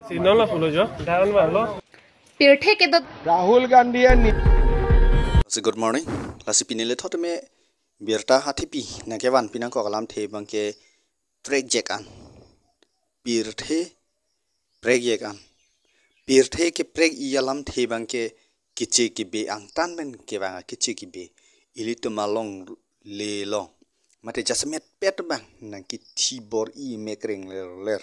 Sinola fulo jo, dahan malo. Pirthe ke do Rahul Gandhi So good morning. Lasi pinile thot me birta hatipi na ke wan pinang ko kalam the bang ke trek jekan. Birthe preg jekan. Birthe ke preg ialam the bang ke kiche ki be ang tan men ke bang kiche ki be. Ilito malong le long. Mate jasmet pet bang nang ki tibor I mekring ler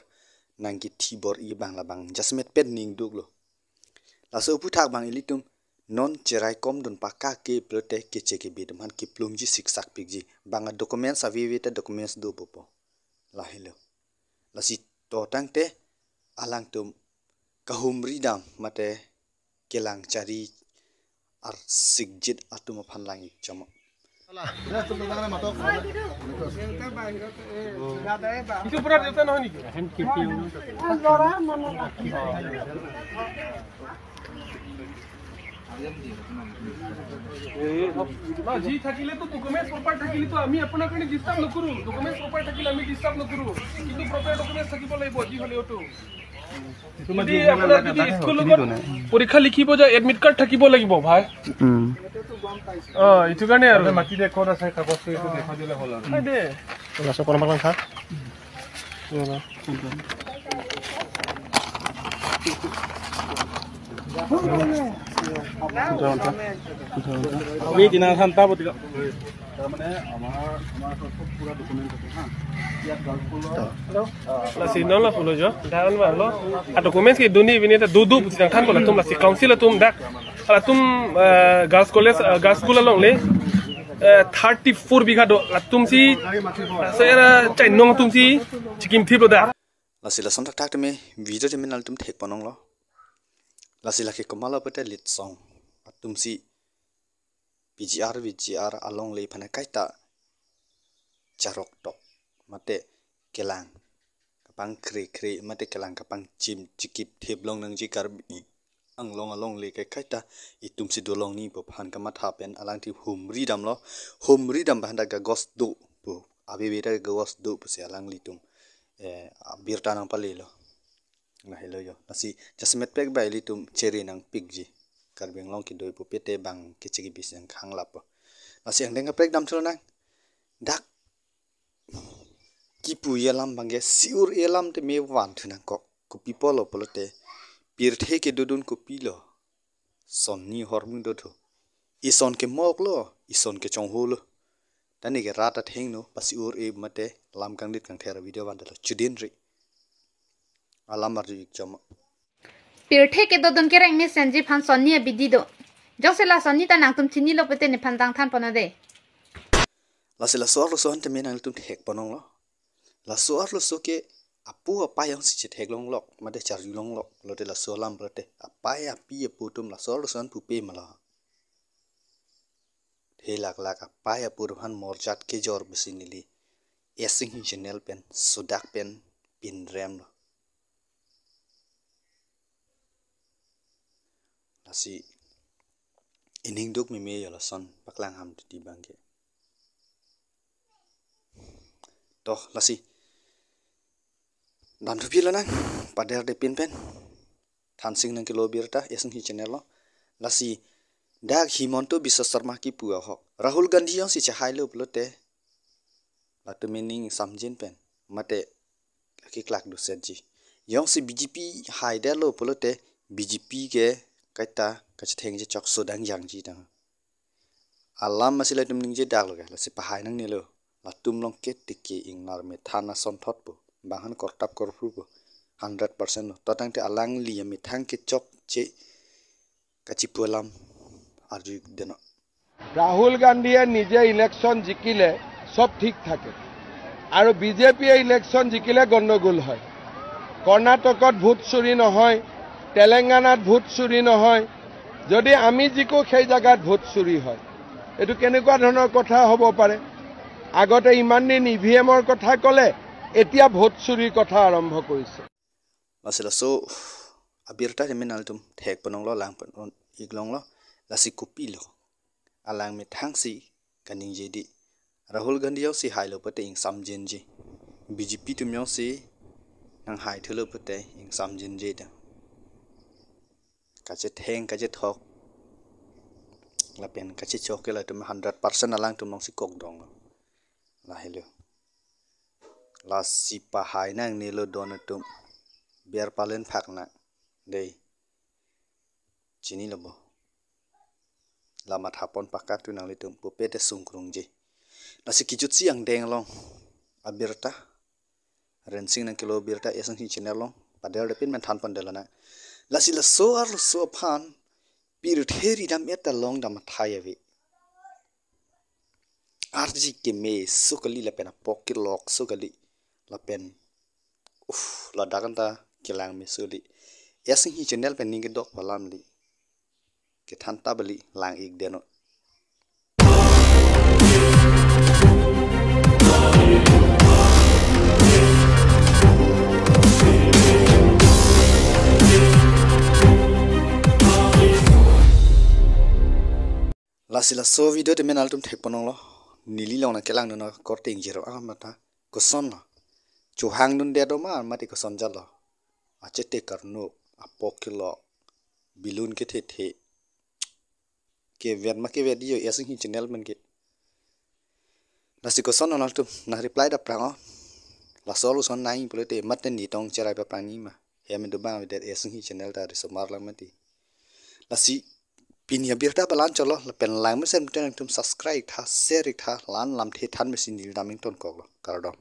nang ki tibor I bang la bang jasmet pet ning duglo. Laso putak bang ilitum non cerai kom don pakka ke prote ke ceke bidum han ki plumji siksak pigji banga documents avivita documents do popo la hello la si to tangte alang tum kahumri dam mate kelang cari ar sigjit atum phanlang ik chama Itu pura deta no ni. ना जी থাকিলে তো documents proper থাকিলে তো আমি আপনা কানে ডিস্টার্ব নকৰো documents proper থাকিলে আমি ডিস্টার্ব নকৰো কিন্তু প্রপার ডকুমেন্টস থাকিব লাগিব যি হলে ওটো তুমি আপোনাৰ যদি স্কুলত পৰীক্ষা লিখিব যা এডমিট কাৰ্ড থাকিব লাগিব ভাই ইটো কাৰণে আৰু মাটি দে কোন আছে কাগজটো এইটো দেখা দিলে হ'ল আৰু দে লাছ কোন মানক খা আমি দিনা খান তা বতি মানে আমাৰ পুৰা ডকুমেন্ট আছে হা ইয়াত গালফুল sinola fulo jo dahan malo a documents ke duni binita dudu putang than kola tum la si council tum dak ala tum girls college girls school along le 34 biga do la tum si so era chai nong tum si chikim thip da la si la son tak tak me video te minal tum thek panong lo la si la ke komala pete lit song atum si VGR along le phana kaita charok tok mate kelang kapang kre mate kelang kapang chim chikip theblong nang ji karbi anglong along le kai kaita itum si dolong ni bo phan ka matha pen alang ti humri dam banda ga gos do bo abi beta gos do bo se alang litum birta nang palilo na hello yo nasi jasmet pek bai litum cherry nang pigji karbeng long ki doi pu pete bang kichigi bisang khang lap nasi ang denga pek dam chulna dak kipu yelam bange siur yelam te me wan thuna ko ku people polote pirthe ke dudun ku pilo sonni hormung do tho ison ke moklo ison ke chongholo tani ke rata thengno pasiur e mate lam kang dit kang thera video ban da chudin ri alam ar ji chama pirthe ke do don ke rang me senji phan sonni bidi do jose la sonni ta nang tum chini lo pete ne phan dang than pona de la sila so lo so ante me nang tum thek panong lo la so ar lo so ke apu apa yang si thek long lok mate char long lok lo te la so lam rote apa ya pi pu tum la so lo so an pu pe mala he lak apa ya pu han morjat ke jor besinili esing channel pen sudak pen pin rem lo nasi ining duk me yo la son paklang ham ti bangke toh lasi dan tu pila nang pader de pin pen thansing nang kilo birta esing hi channel lo lasi dak himonto bisa sarma ki pu ho Rahul Gandhi yang si chahai lo plote latu meaning samjin pen mate ki klak du setji yang si BJP haide lo plote BJP ke kaita kachtheng je chok sodang yang ji dang alam masila tum ning je dak lo ga lasi pahai nang ni lo latum long ke tiki ingnar me thana son thot bu bahan kortap korfu bu 100% to tang te alang li me thang ke chok che kachipulam arju deno Rahul Gandhiয়ে নিজে ইলেকশন জিকিলে সব ঠিক থাকে আৰু বিজেপিয়ে ইলেকশন জিকিলে গণ্ডগোল হয় কৰ্ণাটকত ভোট চুৰি নহয় তেলেঙ্গানাত ভোট চুৰি নহয় যদি আমি জিকো সেই জায়গাত ভোট চুৰি হয় এটো কেনেকুৱা ধৰণৰ কথা হ'ব পাৰে আগতে ইমান দিন ইভিএমৰ কথা কলে এতিয়া ভোট চুৰিৰ কথা আৰম্ভ কৰিছে masila so abirta terminal tum thek panong lo lang pan iglong lo lasi kupilo alang me thangsi kaning jedi Rahul Gandhi yaw si hailo pate ing samjenji BJP tum yaw si nang hai thulu pute ing sam jin je da ka che theng ka che thok la pen ka che chok ke la tum 100% alang tum nong si kok dong la hello la si pa hai nang ni lo don tum biar palen phak na dei chini lo bo la mat hapon pakat tu nang li tum pu pe te sung krung je la si ki chut siang deng long abirta rensing nang kilo birta esang hi channel long padel de pin man than pan de la na la si la so phan pir theri dam eta long dam thai ave arji ke me sukali la pen pokir lok sukali la pen la daganta kilang me suli esang hi channel pen ning dok palam li ke than tabali lang ik deno la sila so video de menal tum theponong lo nili long na kelang no korting jero amata koson lo chu hang nun de do ma mati koson jalo achete karno apokilo bilun ke the ke vet ma ke video esing hi channel men ke la si koson no tum na reply da prang la solution nai polete maten ni tong cherai pa prang ni ma he me do ba de esing hi channel da ri so mar la mati la si pin ya birta balan cholo la pen lang me sem ten tum subscribe tha share tha lan lam the than me sin dil daming ton ko lo kar do